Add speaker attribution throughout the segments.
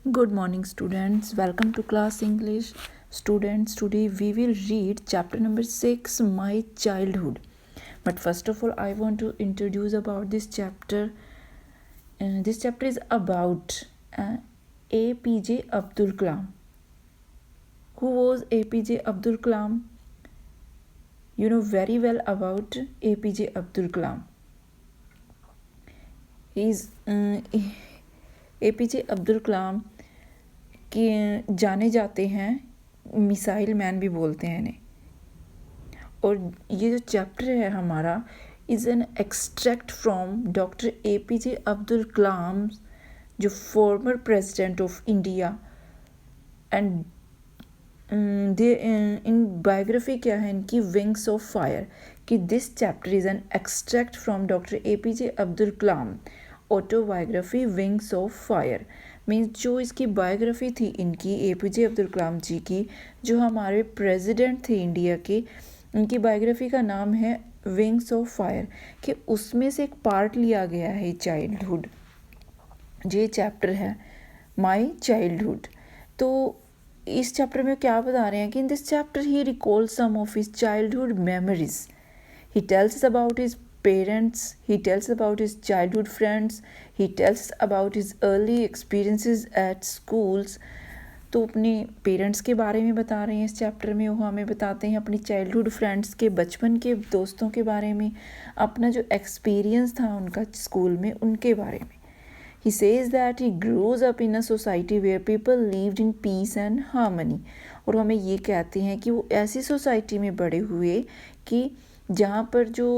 Speaker 1: Good morning, students. Welcome to class English. Students, today we will read chapter number 6, My Childhood. But first of all, I want to introduce about this chapter. This chapter is about APJ Abdul Kalam. Who was APJ Abdul Kalam? You know very well about APJ Abdul Kalam. APJ Abdul कलाम के जाने जाते हैं missile man भी बोलते हैं इन्हें। और ये जो चैप्टर है हमारा is an extract from doctor APJ Abdul Kalam, जो former president of India. And the इन बायोग्राफी क्या है इनकी, विंग्स ऑफ फायर, कि this chapter is an extract from doctor APJ Abdul Kalam autobiography wings of fire. Means जो इसकी बायोग्राफी थी इनकी APJ अब्दुल कलाम जी की, जो हमारे प्रेसिडेंट थे इंडिया के, उनकी बायोग्राफी का नाम है विंग्स ऑफ फायर, कि उसमें से एक पार्ट लिया गया है चाइल्डहुड। जो चैप्टर है माई चाइल्डहुड, तो इस चैप्टर में क्या बता रहे हैं कि in this chapter he recall some of his childhood memories. He tells about his parents, he tells about his childhood friends, he tells about his early experiences at schools। तो अपने पेरेंट्स के बारे में बता रहे हैं इस चैप्टर में। वो हमें बताते हैं अपनी चाइल्डहुड फ्रेंड्स के, बचपन के दोस्तों के बारे में, अपना जो एक्सपीरियंस था उनका स्कूल में उनके बारे में। He says that he grows up in a society where people lived in peace and harmony। और हमें ये कहते हैं कि वो ऐसी सोसाइटी में बड़े हुए कि जहाँ पर जो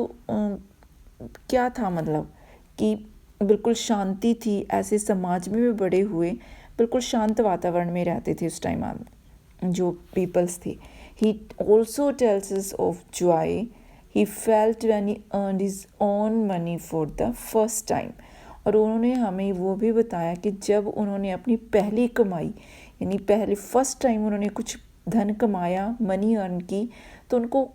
Speaker 1: क्या था, मतलब कि बिल्कुल शांति थी। ऐसे समाज में भी बड़े हुए, बिल्कुल शांत वातावरण में रहते थे उस टाइम जो पीपल्स थे। He also tells us of joy he felt when he earned his own money for the first time. और उन्होंने हमें वो भी बताया कि जब उन्होंने अपनी पहली कमाई, यानी पहले फर्स्ट टाइम उन्होंने कुछ धन कमाया, मनी अर्न की, तो उनको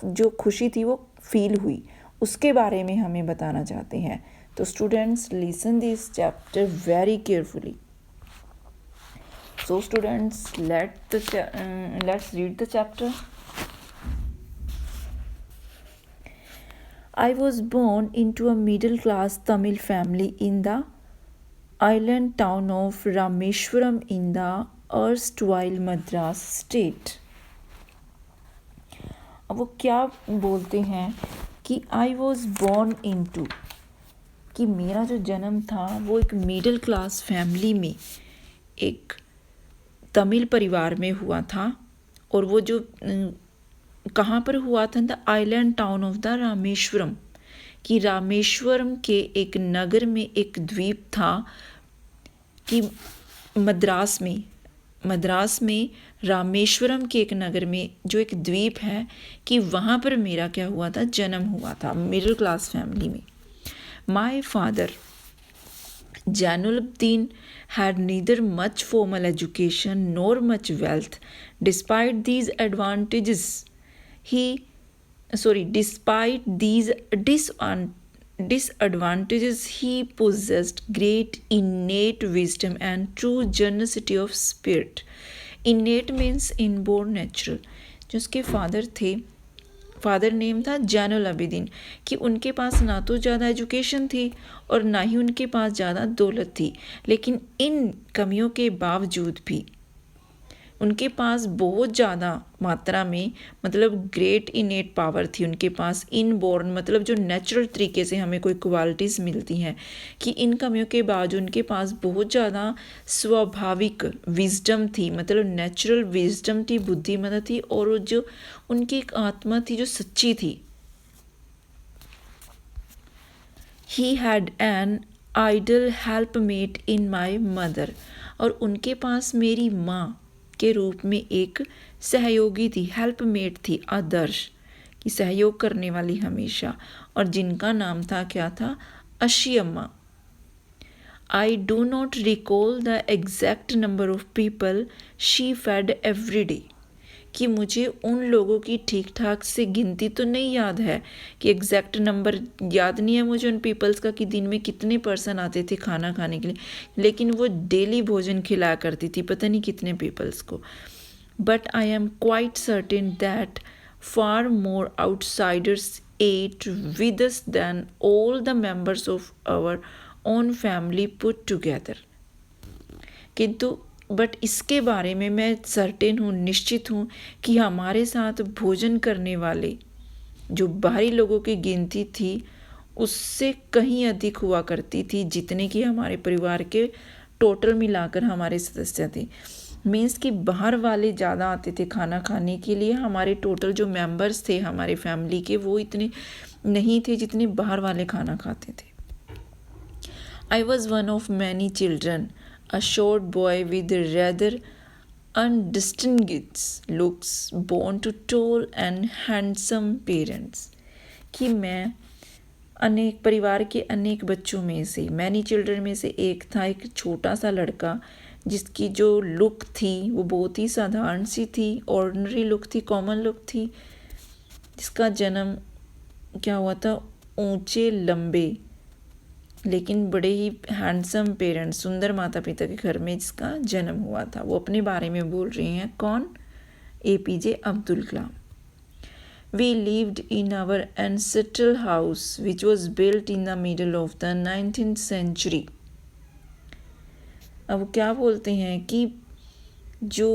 Speaker 1: जो खुशी थी वो फील हुई, उसके बारे में हमें बताना चाहते हैं। तो students, listen this chapter very carefully. So students, let's read the chapter. I was born into a middle class Tamil family in the island town of Rameshwaram in the erstwhile Madras state। अब वो क्या बोलते हैं कि I was born into, कि मेरा जो जन्म था वो एक मिडिल क्लास फैमिली में, एक तमिल परिवार में हुआ था। और वो जो कहाँ पर हुआ था, the island town of the Rameswaram, कि रामेश्वरम के एक नगर में एक द्वीप था, कि मद्रास में रामेश्वरम के एक नगर में जो एक द्वीप है, कि वहाँ पर मेरा क्या हुआ था, जन्म हुआ था मिडिल क्लास फैमिली में। My father Jainuddin had neither much formal education nor much wealth. Despite these disadvantages, he possessed great innate wisdom and true generosity of spirit। Innate means inborn, natural। जो उसके father name था जैनुल अबिदीन, कि उनके पास ना तो ज़्यादा education थी और ना ही उनके पास ज़्यादा दौलत थी, लेकिन इन कमियों के बावजूद भी उनके पास बहुत ज़्यादा मात्रा में, मतलब ग्रेट इनेट पावर थी उनके पास। इनबॉर्न मतलब जो नेचुरल तरीके से हमें कोई क्वालिटीज़ मिलती हैं, कि इन कमियों के बावजूद उनके पास बहुत ज़्यादा स्वाभाविक विजडम थी, मतलब नेचुरल विजडम थी, बुद्धिमत्ता थी, और जो उनकी एक आत्मा थी जो सच्ची थी। He had an ideal helpmate in my mother. और उनके पास मेरी माँ के रूप में एक सहयोगी थी, हेल्पमेट थी, आदर्श, कि सहयोग करने वाली हमेशा, और जिनका नाम था, क्या था, अशी अम्मा। I do not recall the exact number of people she fed every day, कि मुझे उन लोगों की ठीक ठाक से गिनती तो नहीं याद है, कि एग्जैक्ट नंबर याद नहीं है मुझे उन पीपल्स का कि दिन में कितने पर्सन आते थे खाना खाने के लिए, लेकिन वो डेली भोजन खिलाया करती थी पता नहीं कितने पीपल्स को. But I am quite certain that far more outsiders ate with us than all the members of our own family put together. किंतु बट इसके बारे में मैं सर्टेन हूँ, निश्चित हूँ कि हमारे साथ भोजन करने वाले जो बाहरी लोगों की गिनती थी उससे कहीं अधिक हुआ करती थी जितने कि हमारे परिवार के टोटल मिलाकर हमारे सदस्य थे. मीन्स कि बाहर वाले ज़्यादा आते थे खाना खाने के लिए, हमारे टोटल जो मेंबर्स थे हमारे फैमिली के वो इतने नहीं थे जितने बाहर वाले खाना खाते थे. I was one of many children, a short boy with rather undistinguished looks, born to tall and handsome parents. कि मैं अनेक परिवार के अनेक बच्चों में से, मैनी चिल्ड्रन में से एक था, एक छोटा सा लड़का जिसकी जो लुक थी वो बहुत ही साधारण सी थी, ऑर्डिनरी लुक थी, कॉमन लुक थी, जिसका जन्म क्या हुआ था, ऊंचे लंबे लेकिन बड़े ही हैंडसम पेरेंट्स, सुंदर माता पिता के घर में जिसका जन्म हुआ था. वो अपने बारे में बोल रही हैं. कौन? APJ Abdul Kalam. We lived in our ancestral house which was built in the middle of the 19th century. अब क्या बोलते हैं कि जो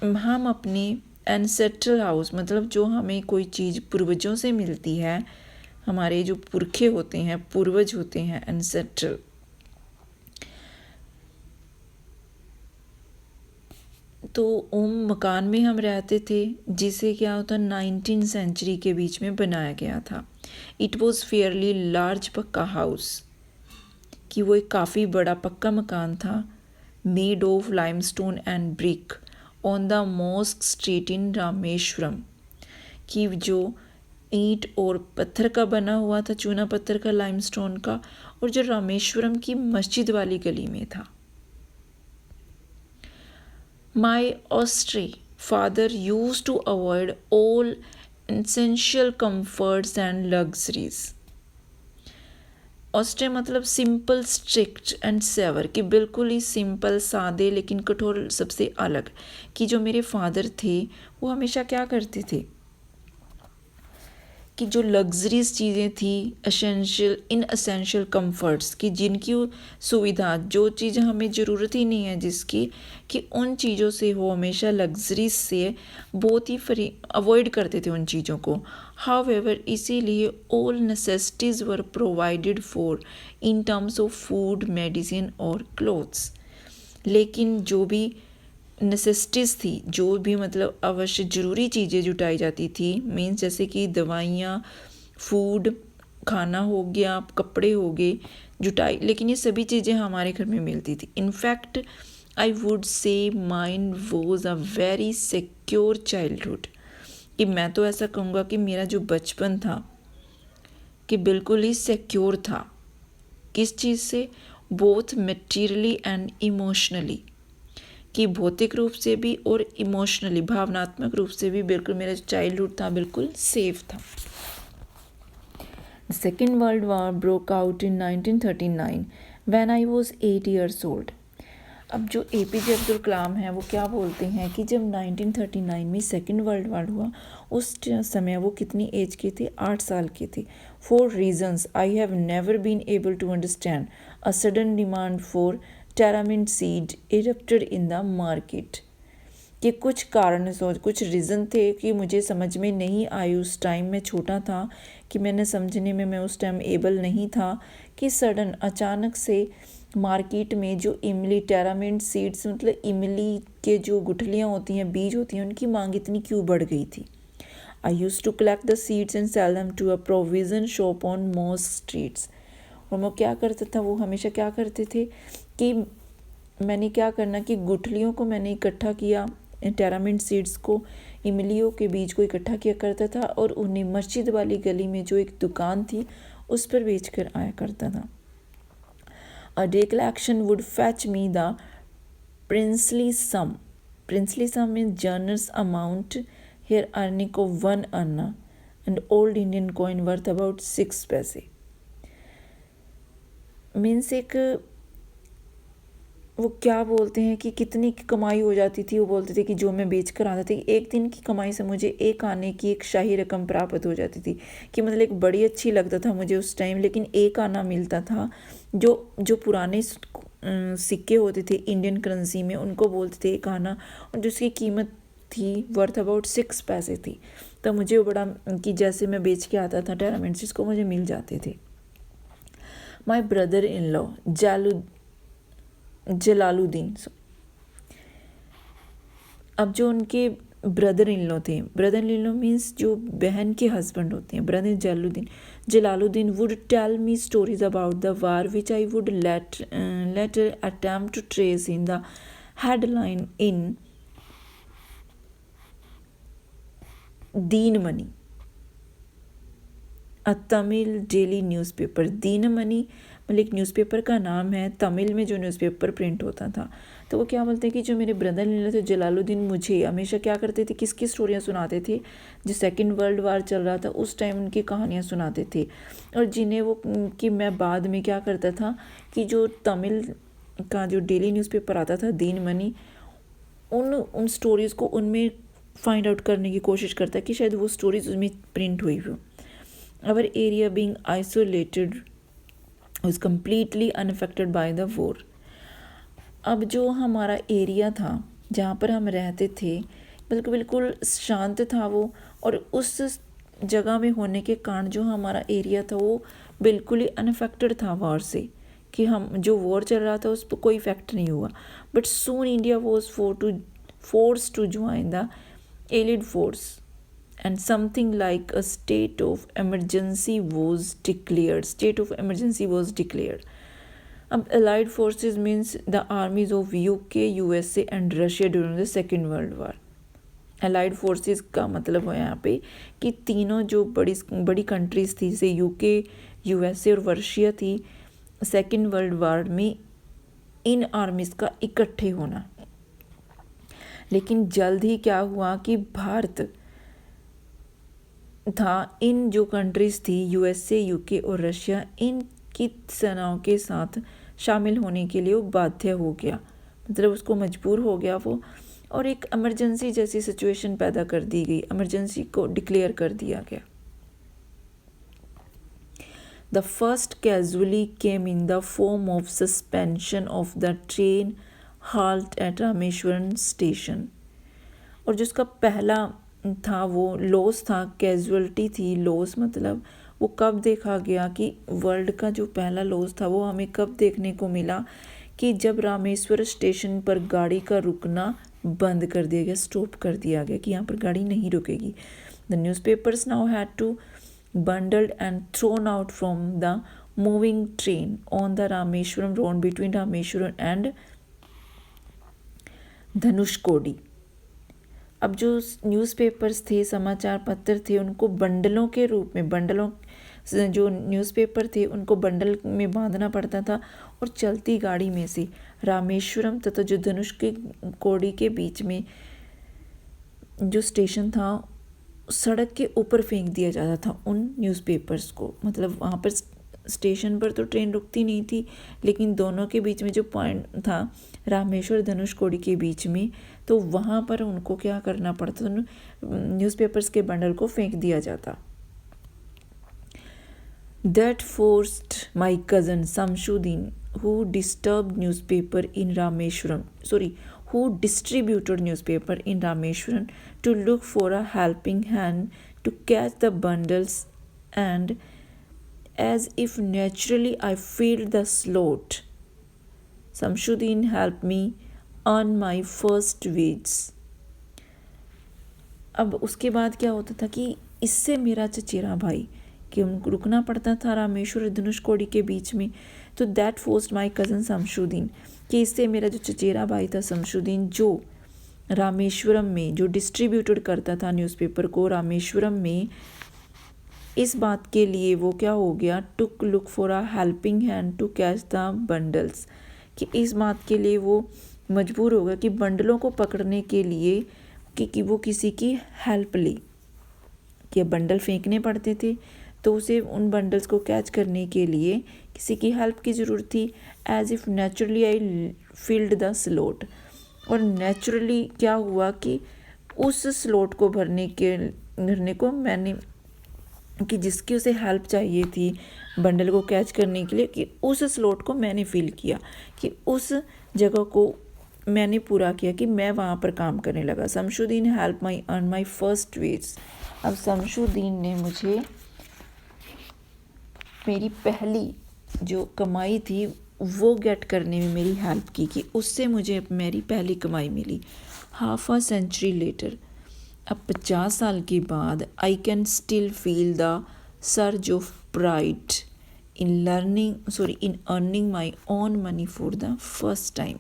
Speaker 1: हम अपने एंसेस्ट्रल हाउस, मतलब जो हमें कोई चीज़ पूर्वजों से मिलती है, हमारे जो पुरखे होते हैं, पूर्वज होते हैं, एंसेस्ट्रल, तो उन मकान में हम रहते थे जिसे क्या होता 19th सेंचुरी के बीच में बनाया गया था. It was fairly large pucca house, कि वो एक काफ़ी बड़ा पक्का मकान था, made of limestone and brick on the mosque street in Rameswaram, कि जो ईंट और पत्थर का बना हुआ था, चूना पत्थर का, लाइमस्टोन का, और जो रामेश्वरम की मस्जिद वाली गली में था. My austere father used to avoid all essential comforts and luxuries. Austere मतलब सिंपल, स्ट्रिक्ट एंड सेवर, कि बिल्कुल ही सिंपल, सादे लेकिन कठोर, सबसे अलग. कि जो मेरे फादर थे वो हमेशा क्या करते थे कि जो लग्जरीज चीज़ें थी, एसेंशियल कंफर्ट्स, कि जिनकी सुविधा, जो चीज़ें हमें ज़रूरत ही नहीं है जिसकी, कि उन चीज़ों से वो हमेशा लग्जरीज से बहुत ही अवॉइड करते थे उन चीज़ों को. हाउएवर, इसीलिए all necessities were provided for in terms of food, medicine और क्लोथ्स. लेकिन जो भी नेसेसिटीज़ थी, जो भी मतलब अवश्य ज़रूरी चीज़ें जुटाई जाती थी, मीन्स जैसे कि दवाइयाँ, फूड, खाना हो गया, कपड़े हो गए, जुटाई, लेकिन ये सभी चीज़ें हमारे घर में मिलती थी. In fact I would say mine was a very secure childhood, कि मैं तो ऐसा कहूँगा कि मेरा जो बचपन था कि बिल्कुल ही सिक्योर था. किस चीज़ से? बोथ मटेरियली एंड इमोशनली, कि भौतिक रूप से भी और इमोशनली, भावनात्मक रूप से भी बिल्कुल मेरा जो चाइल्डहुड था बिल्कुल सेफ था. Second world war broke out in 1939 when I was 8 years old. अब जो APJ अब्दुल कलाम हैं वो क्या बोलते हैं कि जब 1939 में सेकेंड वर्ल्ड वॉर हुआ, उस समय वो कितनी एज के थे? 8 साल के थे. For reasons I have never been able to understand, a sudden demand for tamarind seed erupted in the market. कि कुछ कारण, कुछ रीज़न थे कि मुझे समझ में नहीं आई उस टाइम, मैं छोटा था, कि मैंने समझने में मैं उस टाइम एबल नहीं था, कि सडन अचानक से मार्केट में जो इमली, टेरामिन सीड्स मतलब इमली के जो गुठलियाँ होती हैं, बीज होती हैं, उनकी मांग इतनी क्यों बढ़ गई थी. I used to collect the seeds and sell them to a provision shop on mosque streets. और वो क्या करता था, वो हमेशा क्या करते थे कि मैंने क्या करना कि गुठलियों को मैंने इकट्ठा किया, टेरामिन सीड्स को, इमलियों के बीज को इकट्ठा किया करता था, और उन्हें मस्जिद वाली गली में जो एक दुकान थी उस पर बेच कर आया करता था. A day collection would fetch me the Princely sum means generous amount. Here आने को 1 आना and old Indian coin worth about 6 पैसे. मीन्स एक वो क्या बोलते हैं कि कितनी की कमाई हो जाती थी, वो बोलते थे कि जो मैं बेच कर आता थी, एक दिन की कमाई से मुझे एक आने की एक शाही रकम प्राप्त हो जाती थी, कि मतलब एक बड़ी अच्छी लगता था मुझे उस टाइम, लेकिन एक आना मिलता था। जो पुराने सिक्के होते थे इंडियन करेंसी में, उनको बोलते थे एक आना, और जिसकी कीमत थी वर्थ अबाउट 6 पैसे थी। तो मुझे वो बड़ा कि जैसे मैं बेच के आता था टेरामेंट्स को मुझे मिल जाते थे। My brother in law Jalaluddin, अब जो उनके ब्रदर इन लॉ थे, ब्रदर इन लॉ मीन्स जो बहन के हस्बैंड होते हैं, brother Jalaluddin would tell me stories about the war which I would later attempt to trace in the headline in Dinamani, a Tamil daily newspaper. Dinamani मतलब एक न्यूज़पेपर का नाम है, तमिल में जो न्यूज़पेपर प्रिंट होता था। तो वो क्या बोलते हैं कि जो मेरे ब्रदर इन लॉ थे जलालुद्दीन, मुझे हमेशा क्या करते थे, किसकी स्टोरियाँ सुनाते थे, जो सेकंड वर्ल्ड वार चल रहा था उस टाइम उनकी कहानियाँ सुनाते थे, और जिन्हें वो कि मैं बाद में क्या करता था कि जो तमिल का जो डेली न्यूज़पेपर आता था दीनमणि, उन स्टोरीज़ को उनमें फाइंड आउट करने की कोशिश करता है कि शायद वो स्टोरीज उसमें प्रिंट हुई हो। Our area being isolated was completely unaffected by the war। अब जो हमारा एरिया था जहाँ पर हम रहते थे बिल्कुल शांत था वो, और उस जगह में होने के कारण जो हमारा एरिया था वो बिल्कुल ही अनअफेक्टेड था वॉर से, कि हम जो वॉर चल रहा था उस पर कोई इफेक्ट नहीं हुआ। But soon India was force to join the allied force and something like a state of emergency was declared. अब allied forces means the armies of UK, USA and Russia during the Second World War। allied forces का मतलब है यहाँ पे कि तीनों जो बड़ी कंट्रीज थी, जैसे UK, USA और रशिया थी, सेकेंड वर्ल्ड वार में इन आर्मीज़ का इकट्ठे होना। लेकिन जल्द ही क्या हुआ कि भारत था इन जो कंट्रीज़ थी USA, UK और रशिया, इनकी सेनाओं के साथ शामिल होने के लिए वो बाध्य हो गया, मतलब उसको मजबूर हो गया वो, और एक इमरजेंसी जैसी सिचुएशन पैदा कर दी गई, इमरजेंसी को डिक्लेयर कर दिया गया। The first casually came in the form of suspension of the train halt at Rameswaram station, और जिसका पहला था वो लॉस था, कैजुअलिटी थी, लॉस मतलब वो कब देखा गया कि वर्ल्ड का जो पहला लॉस था वो हमें कब देखने को मिला कि जब रामेश्वर स्टेशन पर गाड़ी का रुकना बंद कर दिया गया, स्टॉप कर दिया गया कि यहाँ पर गाड़ी नहीं रुकेगी। The newspapers now had to bundled and thrown out from the moving train on the Rameshwaram road between Rameshwaram and Dhanushkodi. अब जो न्यूज़पेपर्स थे, समाचार पत्र थे, उनको बंडलों के रूप में, जो न्यूज़पेपर थे उनको बंडल में बांधना पड़ता था, और चलती गाड़ी में से रामेश्वरम तथा जो धनुषकोडी के बीच में जो स्टेशन था सड़क के ऊपर फेंक दिया जाता था उन न्यूज़पेपर्स को। मतलब वहाँ पर स्टेशन पर तो ट्रेन रुकती नहीं थी, लेकिन दोनों के बीच में जो पॉइंट था रामेश्वर धनुषकोडी के बीच में, तो वहाँ पर उनको क्या करना पड़ता था, न्यूज़पेपर्स के बंडल को फेंक दिया जाता। That forced my cousin Samshuddin, who distributed newspaper in Rameshwaram, to look for a helping hand to catch the bundles, and as if naturally I filled the slot. Samshuddin helped me on my first weeks। अब उसके बाद क्या होता था कि इससे मेरा चचेरा भाई, कि उनको रुकना पड़ता था रामेश्वर धनुषकोडी के बीच में, तो that forced my cousin Shamsuddin, कि इससे मेरा जो चचेरा भाई था शमशुद्दीन, जो रामेश्वरम में जो डिस्ट्रीब्यूटेड करता था न्यूज़पेपर को रामेश्वरम में, इस बात के लिए वो क्या हो गया, took look for a helping hand to catch the bundles, कि इस बात के लिए वो मजबूर हो गया कि बंडलों को पकड़ने के लिए कि वो किसी की हेल्प ली, कि बंडल फेंकने पड़ते थे तो उसे उन बंडल्स को कैच करने के लिए किसी की हेल्प की ज़रूरत थी। As if naturally I filled the slot, और नेचुरली क्या हुआ कि उस स्लोट को भरने को मैंने, कि जिसकी उसे हेल्प चाहिए थी बंडल को कैच करने के लिए, कि उस स्लॉट को मैंने फिल किया, कि उस जगह को मैंने पूरा किया, कि मैं वहाँ पर काम करने लगा। Shamsuddin help my earn my first wage. अब शमशुद्दीन ने मुझे मेरी पहली जो कमाई थी वो गेट करने में मेरी हेल्प की, कि उससे मुझे मेरी पहली कमाई मिली। हाफ अ सेंचुरी लेटर, अब 50 साल के बाद I can still feel the surge of pride in earning my own money for the first time.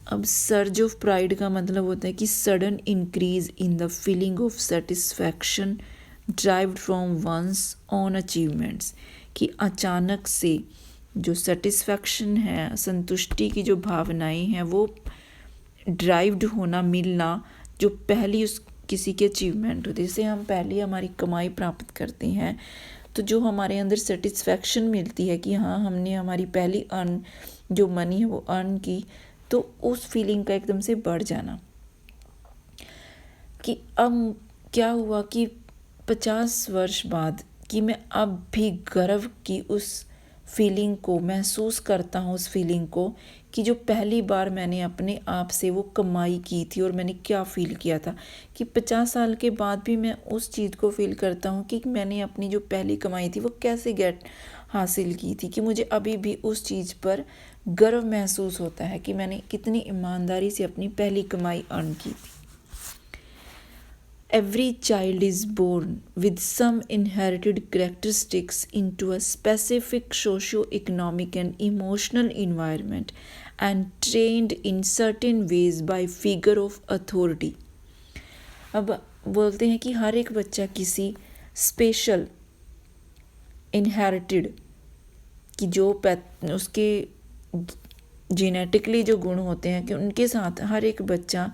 Speaker 1: अब सर्ज ऑफ प्राइड का मतलब होता है कि sudden increase in the feeling of satisfaction derived from one's own achievements, कि अचानक से जो सेटिस्फैक्शन है, संतुष्टि की जो भावनाएं हैं, वो ड्राइव्ड होना, मिलना, जो पहली उस किसी की अचीवमेंट होती है। जैसे हम पहली हमारी कमाई प्राप्त करते हैं तो जो हमारे अंदर सेटिस्फैक्शन मिलती है कि हाँ हमने हमारी पहली अर्न जो मनी है वो अर्न की, तो उस फीलिंग का एकदम से बढ़ जाना। कि अब क्या हुआ कि 50 वर्ष बाद कि मैं अब भी गर्व की उस फीलिंग को महसूस करता हूँ, उस फीलिंग को कि जो पहली बार मैंने अपने आप से वो कमाई की थी और मैंने क्या फ़ील किया था, कि 50 साल के बाद भी मैं उस चीज़ को फ़ील करता हूँ कि मैंने अपनी जो पहली कमाई थी वो कैसे हासिल की थी, कि मुझे अभी भी उस चीज़ पर गर्व महसूस होता है कि मैंने कितनी ईमानदारी से अपनी पहली कमाई अर्न की थी। Every child is born with some inherited characteristics into a specific socio-economic and emotional environment and trained in certain ways by figure of authority. अब बोलते हैं कि हर एक बच्चा किसी स्पेशल इनहेरिटेड कि जो उसके जेनेटिकली जो गुण होते हैं कि उनके साथ हर एक बच्चा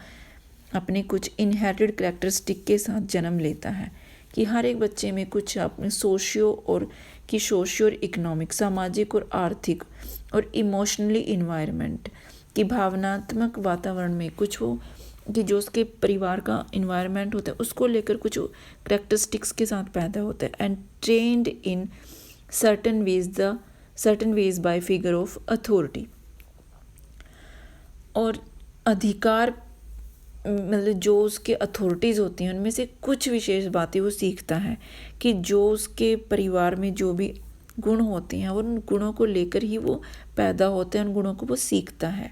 Speaker 1: अपने कुछ इनहेरिटेड करैक्टरिस्टिक के साथ जन्म लेता है, कि हर एक बच्चे में कुछ अपने सोशियो और इकोनॉमिक, सामाजिक और आर्थिक और इमोशनली इन्वायरमेंट की भावनात्मक वातावरण में कुछ हो, कि जो उसके परिवार का इन्वायरमेंट होता है उसको लेकर कुछ करैक्टरिस्टिक्स के साथ पैदा होता है। And trend in certain ways bye figure of authority, और अधिकार मतलब जो उसके अथॉरिटीज़ होती हैं उनमें से कुछ विशेष बातें वो सीखता है, कि जो उसके परिवार में जो भी गुण होते हैं उन गुणों को लेकर ही वो पैदा होता है, उन गुणों को वो सीखता है।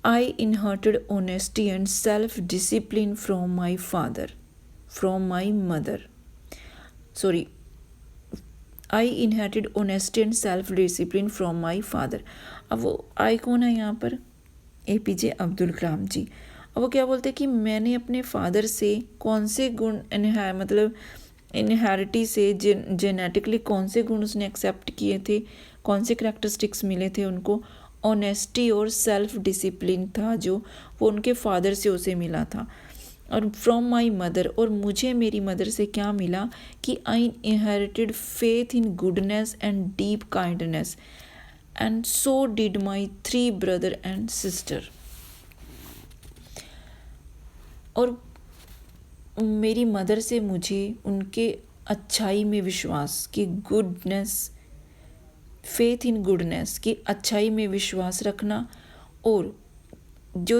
Speaker 1: I inherited honesty and self discipline from my mother. I inherited honesty and self discipline from my father. अब वो आई कौन है यहाँ पर? APJ अब्दुल कलाम जी। अब वो क्या बोलते हैं कि मैंने अपने फादर से कौन से गुण मतलब इनहेरिटी से जेनेटिकली कौन से गुण उसने एक्सेप्ट किए थे, कौन से करैक्टरिस्टिक्स मिले थे उनको। ऑनेस्टी और सेल्फ डिसिप्लिन था जो वो उनके फादर से उसे मिला था। और फ्रॉम माई मदर, और मुझे मेरी मदर से क्या मिला कि आई inherited faith in goodness and deep kindness and so did my 3 brother and sister। और मेरी मदर से मुझे उनके अच्छाई में विश्वास की गुडनेस, फेथ इन गुडनेस की अच्छाई में विश्वास रखना, और जो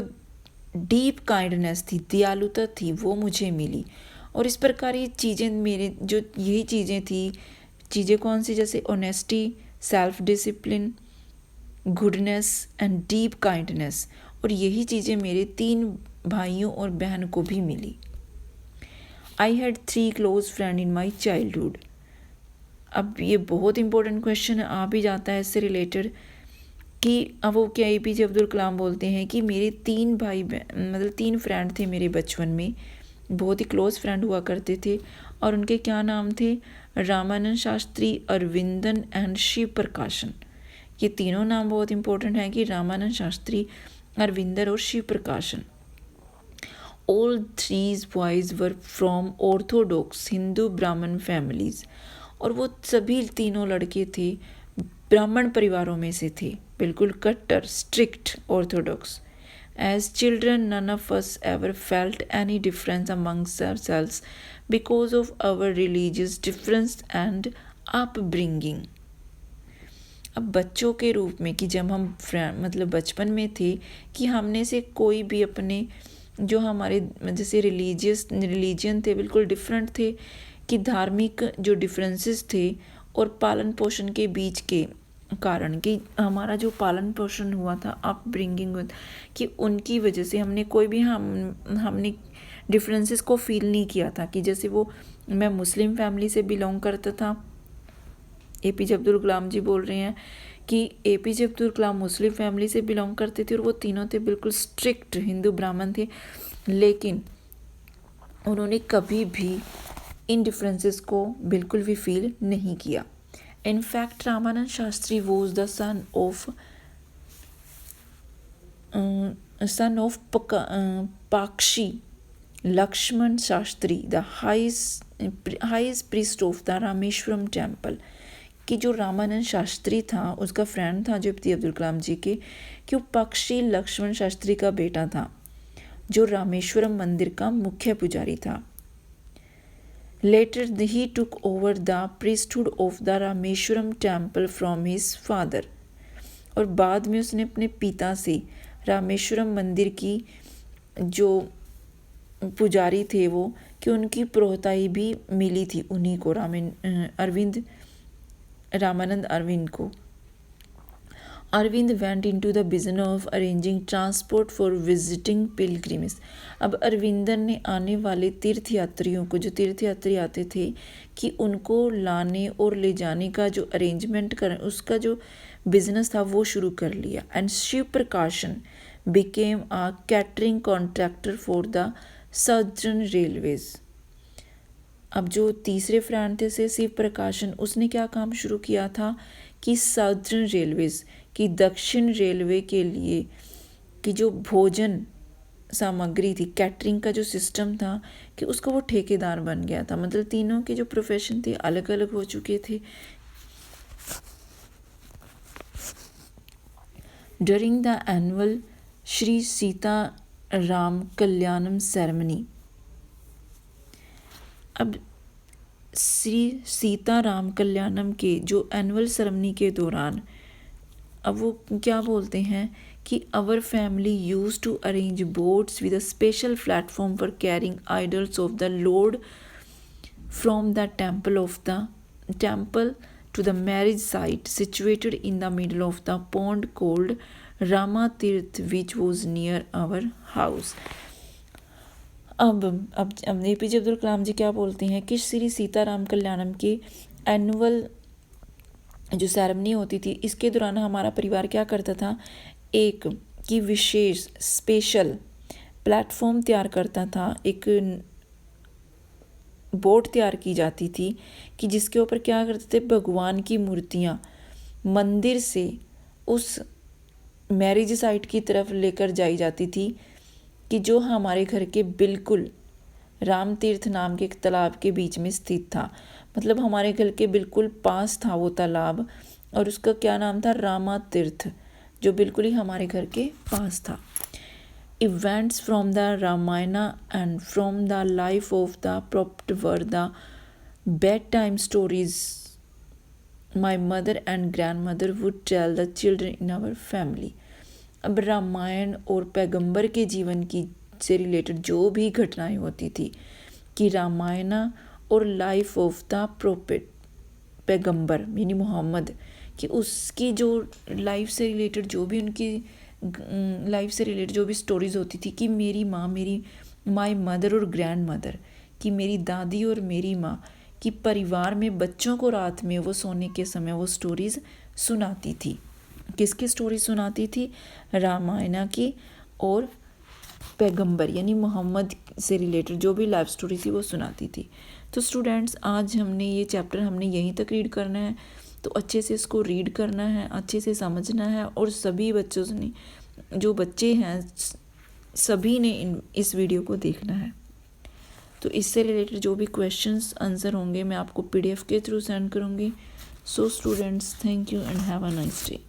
Speaker 1: डीप काइंडनेस थी, दयालुता थी, वो मुझे मिली। और इस प्रकार ये चीज़ें मेरे जो यही चीज़ें थी, चीज़ें कौन सी, जैसे honesty, self discipline, goodness and deep kindness, और यही चीज़ें मेरे 3 भाइयों और बहन को भी मिली। I had 3 close friend in my childhood. अब ये बहुत इंपॉर्टेंट क्वेश्चन आ भी जाता है इससे रिलेटेड, कि अब वो क्या APJ अब्दुल कलाम बोलते हैं कि मेरे 3 भाई मतलब 3 फ्रेंड थे मेरे बचपन में बहुत ही क्लोज फ्रेंड हुआ करते थे। और उनके क्या नाम थे? रामानंद शास्त्री, अरविंदन एंड शिव प्रकाशन। ये तीनों नाम बहुत इंपॉर्टेंट हैं कि रामानंद शास्त्री, अरविंदर और शिव प्रकाशन। All these boys were from orthodox Hindu Brahmin families। और वो सभी तीनों लड़के थे ब्राह्मण परिवारों में से थे, बिल्कुल कट्टर, strict, Orthodox. As children, none of us ever felt any difference amongst ourselves because of our religious difference and upbringing। अब बच्चों के रूप में कि जब हम मतलब बचपन में थे कि हमने से कोई भी अपने जो हमारे जैसे रिलीजियन थे बिल्कुल डिफरेंट थे, कि धार्मिक जो डिफरेंसेस थे और पालन पोषण के बीच के कारण कि हमारा जो पालन पोषण हुआ था, अपब्रिंगिंग, कि उनकी वजह से हमने कोई भी हमने डिफरेंसेस को फील नहीं किया था। कि जैसे वो मैं मुस्लिम फैमिली से बिलोंग करता था, APJ अब्दुल कलाम जी बोल रहे हैं कि APJ अब्दुल कलाम मुस्लिम फैमिली से बिलोंग करते थे और वो तीनों थे बिल्कुल स्ट्रिक्ट हिंदू ब्राह्मण थे, लेकिन उन्होंने कभी भी इन डिफरेंसेस को बिल्कुल भी फील नहीं किया। In fact Ramanand Shastri was the son of Pakshi Lakshman Shastri, the highest priest of the Rameswaram temple. कि जो रामानंद शास्त्री था उसका फ्रेंड था जो APJ अब्दुल कलाम जी के, कि वो पक्षी लक्ष्मण शास्त्री का बेटा था जो रामेश्वरम मंदिर का मुख्य पुजारी था। Later he took over the priesthood of the Rameswaram temple from his father। और बाद में उसने अपने पिता से रामेश्वरम मंदिर की जो पुजारी थे वो, कि उनकी प्रोहताई भी मिली थी उन्हीं को, रामानंद अरविंद को। Arvind went into the business of arranging transport for visiting pilgrims. अब अरविंदर ने आने वाले तीर्थयात्रियों को, जो तीर्थयात्री आते थे, कि उनको लाने और ले जाने का जो अरेंजमेंट कर, उसका जो बिजनेस था वो शुरू कर लिया। एंड शिव प्रकाशन became a catering contractor for the southern railways. अब जो तीसरे फ्रेंड थे से शिव प्रकाशन, उसने क्या काम शुरू किया था कि सदर्न रेलवेज की दक्षिण रेलवे के लिए कि जो भोजन सामग्री थी, कैटरिंग का जो सिस्टम था, कि उसका वो ठेकेदार बन गया था। मतलब तीनों के जो प्रोफेशन थे अलग अलग हो चुके थे। During the annual Shri Sita Ram Kalyanam ceremony. अब श्री सीता राम कल्याणम के जो एनुअल सेरेमनी के दौरान अब वो क्या बोलते हैं कि our family used to arrange boats with a special platform for carrying idols of the lord from the temple to the marriage site situated in the middle of the pond called Rama Tirtha which was near our house. अब APJ Abdul Kalam ji क्या बोलते हैं कि श्री सीताराम कल्याणम के annual जो ceremony होती थी, इसके दौरान हमारा परिवार क्या करता था, एक की विशेष स्पेशल प्लेटफॉर्म तैयार करता था, एक बोट तैयार की जाती थी कि जिसके ऊपर क्या करते थे, भगवान की मूर्तियाँ मंदिर से उस मैरिज साइट की तरफ लेकर जाई जाती थी, कि जो हमारे घर के बिल्कुल राम तीर्थ नाम के एक तालाब के बीच में स्थित था। मतलब हमारे घर के बिल्कुल पास था वो तालाब, और उसका क्या नाम था, रामा तीर्थ, जो बिल्कुल ही हमारे घर के पास था। Events from the Ramayana and from the life of the prophet were the bedtime stories my mother and grandmother would tell the children in our family. अब रामायण और पैगंबर के जीवन की से रिलेटेड जो भी घटनाएं होती थी, कि रामायण और लाइफ ऑफ द प्रोफेट पैगंबर यानी मोहम्मद, कि उसकी जो लाइफ से रिलेटेड जो भी उनकी लाइफ से रिलेटेड जो भी स्टोरीज़ होती थी, कि मेरी माँ, मेरी माई मदर और ग्रैंड मदर, कि मेरी दादी और मेरी माँ, कि परिवार में बच्चों को रात में वो सोने के समय वो स्टोरीज़ सुनाती थी। किसकी स्टोरी सुनाती थी, रामायण की और पैगंबर यानी मोहम्मद से रिलेटेड जो भी लाइफ स्टोरी थी वो सुनाती थी। तो स्टूडेंट्स आज हमने ये चैप्टर हमने यहीं तक रीड करना है, तो अच्छे से इसको रीड करना है, अच्छे से समझना है, और सभी बच्चों ने जो बच्चे हैं सभी ने इस वीडियो को देखना है। तो इससे रिलेटेड जो भी क्वेश्चंस आंसर होंगे मैं आपको PDF के थ्रू सेंड करूँगी। So students, thank you and have a nice day.